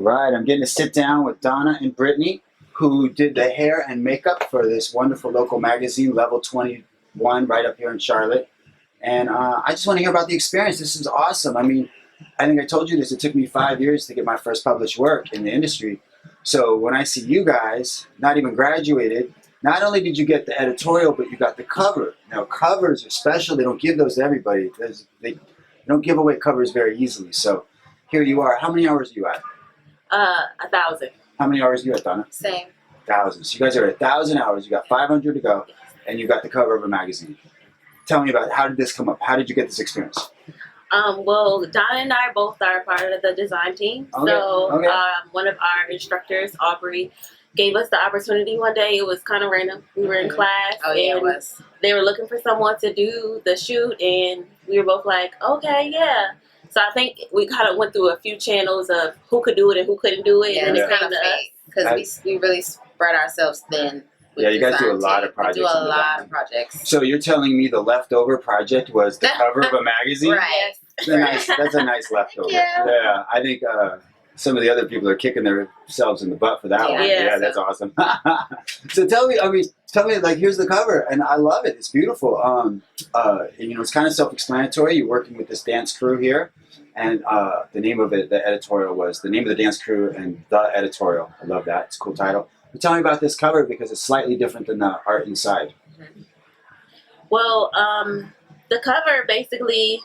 right, I'm getting to sit down with Donna and Brittany, who did the hair and makeup for this wonderful local magazine, Level 21, right up here in Charlotte. And I just want to hear about the experience. This is awesome. I mean, I think I told you this. It took me 5 years to get my first published work in the industry. So when I see you guys, not even graduated, not only did you get the editorial, but you got the cover. Now, covers are special. They don't give those to everybody. They don't give away covers very easily. So here you are. How many hours are you at? 1,000. How many hours are you at, Donna? Same. 1,000. So you guys are at 1,000 hours. You got 500 to go, and you got the cover of a magazine. Tell me about it. How did this come up? How did you get this experience? Well, Donna and I both are part of the design team. Okay. So Okay. one of our instructors, Aubrey, gave us the opportunity one day. It was kind of random. We were in class. Oh, yeah, and it was. They were looking for someone to do the shoot, and we were both like, okay, yeah. So I think we kind of went through a few channels of who could do it and who couldn't do it. Yeah, and it's then it kind came of to us. fake because we really spread ourselves thin. with Yeah, you guys do a design lot team. of projects We do in a the lot design. of projects. So you're telling me the leftover project was the cover of a magazine? Right. That's a nice leftover. Yeah. I think some of the other people are kicking themselves in the butt for that Yeah, one. yeah, Yeah, so. that's awesome. So tell me, like, here's the cover, and I love it. It's beautiful. It's kind of self-explanatory. You're working with this dance crew here, and the name of it, the editorial, was the name of the dance crew and the editorial. I love that. It's a cool title. But tell me about this cover because it's slightly different than the art inside. Well, the cover basically,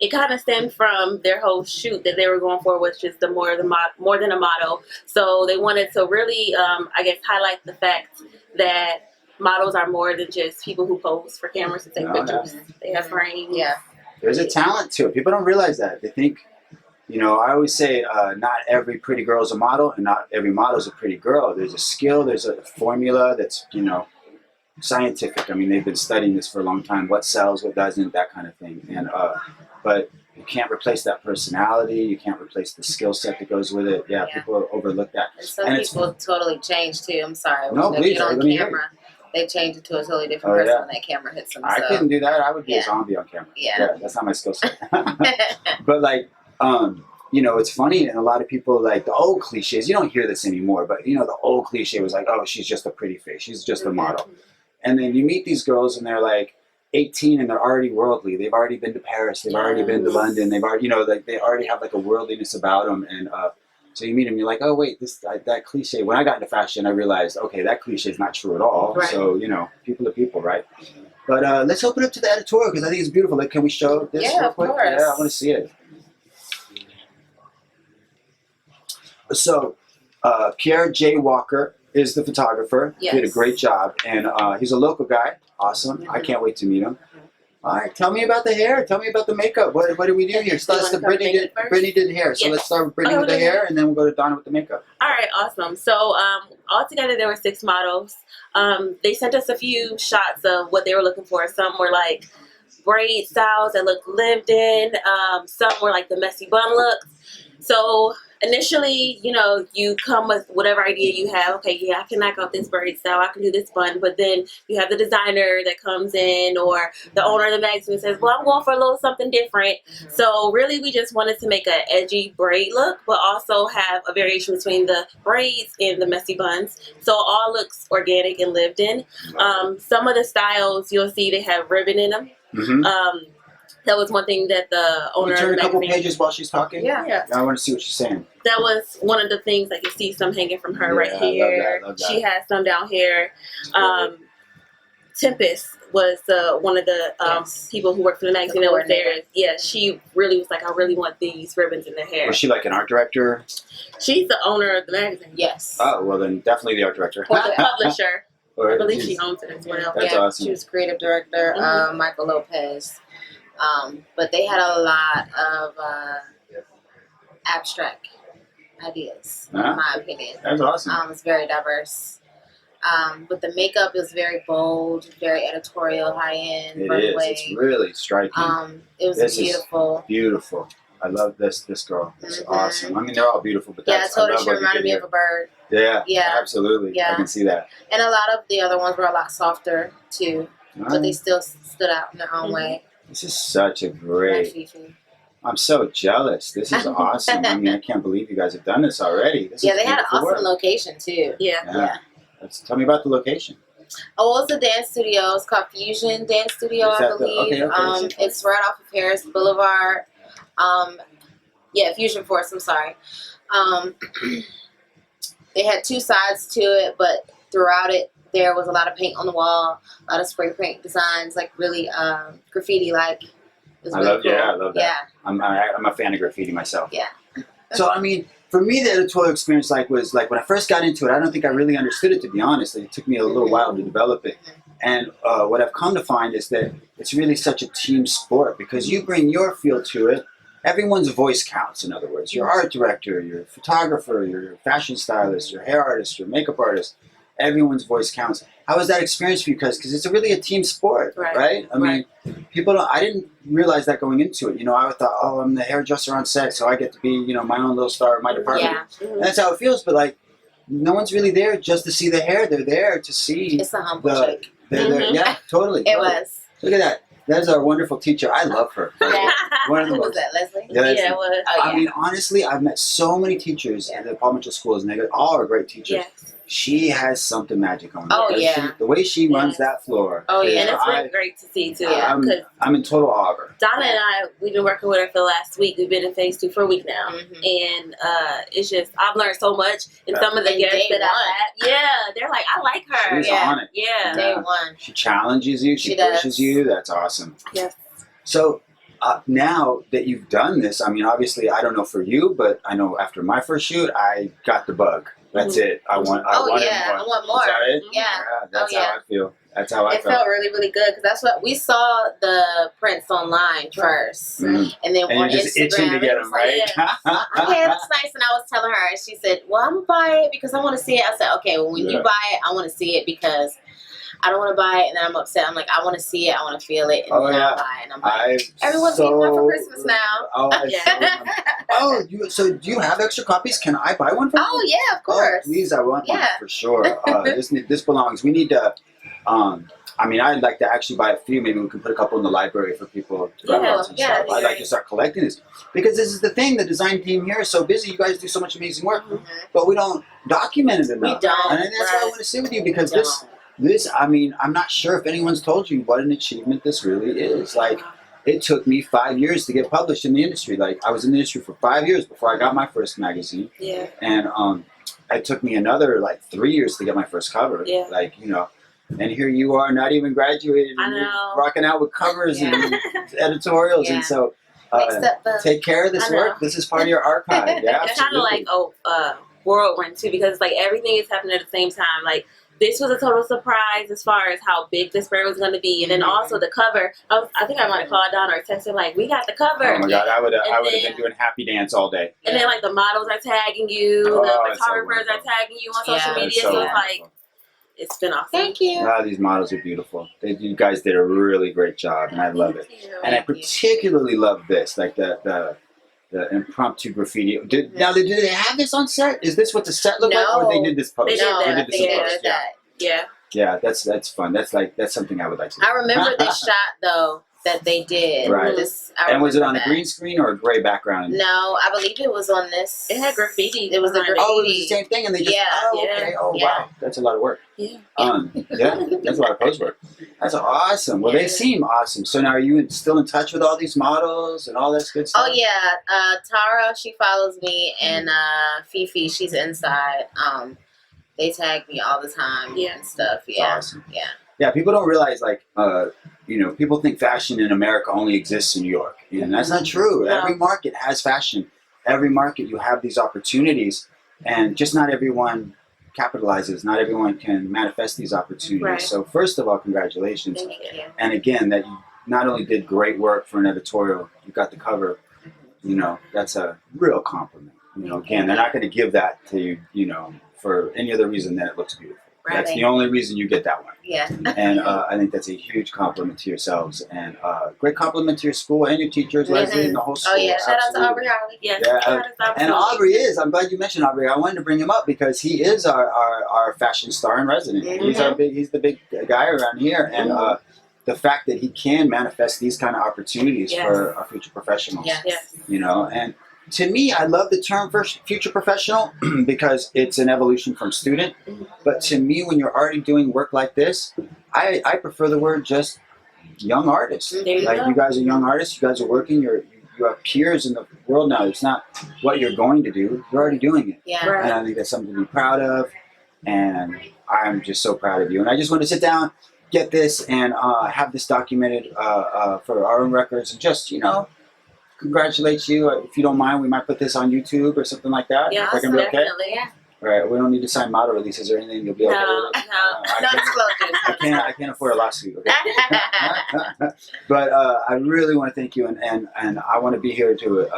it kind of stemmed from their whole shoot that they were going for, which is the more than a model. So they wanted to really, highlight the fact that models are more than just people who pose for cameras and take pictures. They have frames. Yeah. There's a talent to it. People don't realize that. They think, I always say not every pretty girl is a model and not every model is a pretty girl. There's a skill, there's a formula that's, scientific. I mean, they've been studying this for a long time. What sells, what doesn't, that kind of thing. And but you can't replace that personality. You can't replace the skill set that goes with it. Yeah, people overlook that. And some people totally change too. I'm sorry. No, when they please, get on let me hear camera, they change it to a totally different person when that camera hits them. I couldn't do that. I would be a Yeah. zombie on camera. Yeah. That's not my skill set. But it's funny, and a lot of people like the old cliches. You don't hear this anymore, but the old cliche was like, oh, she's just a pretty face. She's just a model. And then you meet these girls, and they're like 18, and they're already worldly. They've already been to Paris. They've already been to London. They've already, they already have like a worldliness about them. And so you meet them, you're like, oh wait, that cliche. When I got into fashion, I realized, okay, that cliche is not true at all. Right. So people are people, right? But let's open up to the editorial because I think it's beautiful. Like, can we show this real quick? Of course. Yeah, I want to see it. So, Pierre J. Walker is the photographer. Yes. Did a great job, and he's a local guy. Awesome. I can't wait to meet him. All right, tell me about the hair. Tell me about the makeup. What do we do here? Brittany did hair, so let's start with Brittany with the hair, and then we'll go to Donna with the makeup. All right, awesome. So altogether there were 6 models. They sent us a few shots of what they were looking for. Some were like braid styles that looked lived in. Some were like the messy bun look. So initially, you come with whatever idea you have. Okay, yeah, I can knock out this braid style. I can do this bun. But then you have the designer that comes in, or the owner of the magazine says, well, I'm going for a little something different. Mm-hmm. So really, we just wanted to make an edgy braid look, but also have a variation between the braids and the messy buns. So all looks organic and lived in. Some of the styles you'll see they have ribbon in them. Mm-hmm. That was one thing that the owner of the magazine... Turn a couple pages while she's talking? Yeah. I want to see what she's saying. That was one of the things. Like, you see some hanging from her right here. Love that. She has some down here. Tempest was one of the people who worked for the magazine that was there. Yeah, she really was like, I really want these ribbons in the hair. Was she like an art director? She's the owner of the magazine. Yes. Oh, well then definitely the art director. Or the publisher. I believe she owns it as well. That's awesome. She was creative director, Michael Lopez. But they had a lot of abstract ideas, in my opinion. That's awesome. It's very diverse. But the makeup is very bold, very editorial, high-end. It is. It's really striking. It was beautiful. Beautiful. I love this girl. It's awesome. I mean, they're all beautiful, but I told her she reminded me of a bird. Yeah, absolutely. Yeah. I can see that. And a lot of the other ones were a lot softer, too. But they still stood out in their own way. This is such a great... I'm so jealous. This is awesome. I mean, I can't believe you guys have done this already. This Yeah, is they had an beautiful awesome work. location too. Yeah. Yeah. Tell me about the location. Oh, well, it's a dance studio. It's called Fusion Dance Studio, Is I that the- believe. okay. It's right off of Harris Boulevard. Yeah, Fusion Force. I'm sorry. They had two sides to it, but throughout it, there was a lot of paint on the wall, a lot of spray paint designs, like really graffiti-like. It was I really love, cool. yeah, I love that. Yeah, I'm a fan of graffiti myself. Yeah. So I mean, for me, the editorial experience was like when I first got into it. I don't think I really understood it, to be honest. It took me a little while to develop it. And what I've come to find is that it's really such a team sport because you bring your feel to it. Everyone's voice counts. In other words, your art director, your photographer, your fashion stylist, your hair artist, your makeup artist. Everyone's voice counts. How was that experience for you? Because it's really a team sport, right? I mean, people don't. I didn't realize that going into it. You know, I thought, oh, I'm the hairdresser on set, so I get to be, you know, my own little star in my department. Yeah. And that's how it feels. But like, no one's really there just to see the hair. They're there to see. It's a humble chick. Yeah, totally. It was. Look at that. That is our wonderful teacher. I love her. Yeah. One of the Who was most. that, Leslie? Yeah, Leslie. Yeah, it was. Oh, yeah. I mean, honestly, I've met so many teachers at the Paul Mitchell schools, and they all are great teachers. Yes. She has something magic on her. Oh, The yeah. way she runs that floor. Oh, yeah. And it's I- been great to see too. Yeah. Because I'm in total awe of her. Donna and I, we've been working with her for the last week. We've been in phase 2 for a week now, and it's just I've learned so much. And some of the And guests day that I had, they're like, I like her. She's on it. Yeah. Day Yeah. one. She challenges you. She She does. pushes you. That's awesome. Yes. So now that you've done this, I mean, obviously, I don't know for you, but I know after my first shoot, I got the bug. That's it. I want. I Oh, want yeah. more. I want more. Is that it? Yeah. That's Oh, yeah. how I feel. That's how I It felt really, really good because that's what we saw the prints online first, Mm. and then And on you're just Instagram. itching to get it them, was like, right? okay, that's nice. And I was telling her, and she said, "Well, I'm gonna buy it because I want to see it." I said, "Okay, well, when Yeah. you buy it, I want to see it because I don't want to buy it and then I'm upset. I'm like, I want to see it, I want to feel it, and Oh, then yeah. I'll buy it." And I'm like, everyone's so, eating one for Christmas now. Oh, I Yeah. so remember. Oh, so do you have extra copies? Can I buy one from you? Oh yeah, of Oh, course. please, I want one Yeah. for sure. This belongs. We need to. I mean, I'd like to actually buy a few. Maybe we can put a couple in the library for people to grab and yeah, stuff. that'd be I'd like great. to start collecting this because this is the thing. The design team here is so busy. You guys do so much amazing work, but we don't document it enough. We don't, And that's why I right. want to sit with you because We this. I mean, I'm not sure if anyone's told you what an achievement this really is. Like, it took me 5 years to get published in the industry. Like, I was in the industry for 5 years before I got my first magazine. Yeah. And it took me another like 3 years to get my first cover. Yeah. Like, you know, and here you are, not even graduated, I and you're know. rocking out with covers Yeah. and editorials, Yeah. and so Next up, take care of this I know. work. This is part of your archive. Yeah, It's kind of like whirlwind too, because it's like everything is happening at the same time. Like this was a total surprise as far as how big this brand was going to be, and then also the cover. I think I might have called Donna or texted like, "We got the cover." Oh my God, I would have then- been doing happy dance all day. And then like the models are tagging you, Oh, the it's so photographers are wonderful. tagging you on Yeah. social It's media. so So it's wonderful. like it's been awesome. thank you. These models are beautiful. You guys did a really great job, and I love it. Thank you. And I Thank you. particularly love this, like the impromptu graffiti. Did they have this on set? Is this what the set looked like, or they did this post? They did No, that. I did this think in they post, did yeah. that. Yeah. Yeah, that's fun. That's something I would like to do. I remember this shot though that they did. Right. And was it on a green screen or a gray background? No, I believe it was on this. It had graffiti. It was a behind graffiti. Oh, it was the same thing, and they just Yeah, oh, yeah, okay, oh yeah. wow, that's a lot of work. Yeah. That's a lot of post work. That's awesome. Well, they seem awesome. So now, are you still in touch with all these models and all that good stuff? Oh yeah, Tara, she follows me, and Fifi, she's inside. They tag me all the time and stuff. That's Yeah, awesome. yeah. Yeah, people don't realize, like, people think fashion in America only exists in New York, and that's not true. No. Every market has fashion. Every market, you have these opportunities, and just not everyone capitalizes. Not everyone can manifest these opportunities. Right. So, first of all, congratulations. Thank you. And again, that you not only did great work for an editorial, you got the cover. That's a real compliment. Again, they're not going to give that to you, for any other reason than it looks beautiful. Right. That's the only reason you get that one. Yeah. And I think that's a huge compliment to yourselves, and great compliment to your school and your teachers, Leslie, and the whole school. Oh yeah, shout out to Absolutely. Aubrey Harley. Yes. Yeah, and Absolutely. Aubrey is. I'm glad you mentioned Aubrey. I wanted to bring him up because he is our fashion star in resident. He's the big guy around here, and the fact that he can manifest these kind of opportunities Yes. for our future professionals. Yes. Yes. You know, and to me, I love the term for future professional because it's an evolution from student. Mhm. But to me, when you're already doing work like this, I prefer the word just young artist. There you Like go. you guys are young artists. You guys are working. You have peers in the world now. It's not what you're going to do. You're already doing it, Yeah. Right. and I think that's something to be proud of. And I'm just so proud of you. And I just want to sit down, get this, and have this documented for our own records, and just congratulate you. If you don't mind, we might put this on YouTube or something like that. Yeah, Is that gonna be okay? definitely. Yeah. All right. We don't need to sign model releases or anything. You'll be okay No, with it. no. No disclosures. I can't afford a lawsuit. Okay. But I really want to thank you, and I want to be here to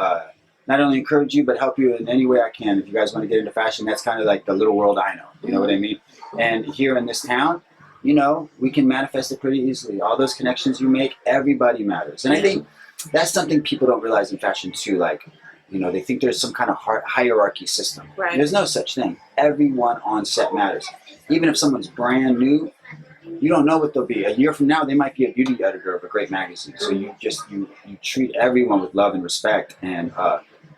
not only encourage you, but help you in any way I can. If you guys want to get into fashion, that's kind of like the little world I know. You know what I mean? And here in this town, we can manifest it pretty easily. All those connections you make, everybody matters. And I think that's something people don't realize in fashion too. Like, they think there's some kind of hierarchy system. Right. There's no such thing. Everyone on set matters. Even if someone's brand new, you don't know what they'll be. A year from now, they might be a beauty editor of a great magazine. So you treat everyone with love and respect, and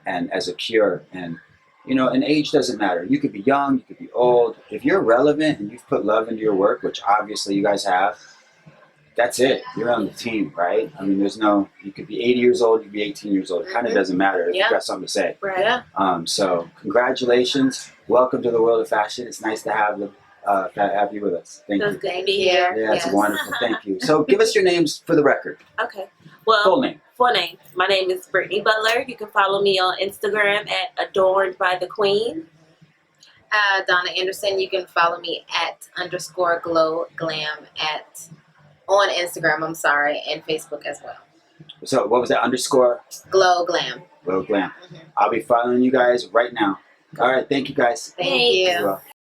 as a peer. And and age doesn't matter. You could be young, you could be old. If you're relevant and you've put love into your work, which obviously you guys have, that's it. You're on the team, right? I mean, you could be 80 years old, you could be 18 years old. It kind of doesn't matter if Yeah. you've got something to say. Right. Yeah. So congratulations. Welcome to the world of fashion. It's nice to have you with us. Thank So you. it's good to Thank be you. here. Yeah, it's Yes. wonderful. Thank you. So give us your names for the record. Okay. Well, Full name. full name. My name is Brittany Butler. You can follow me on Instagram at Adorned by the Queen. Donna Anderson. You can follow me at _glow_glam on Instagram. I'm sorry, and Facebook as well. So what was that _ Glow Glam. Glow Glam? Mhm. I'll be following you guys right now. All right. Thank you guys. Thank Thanks. you. You're welcome.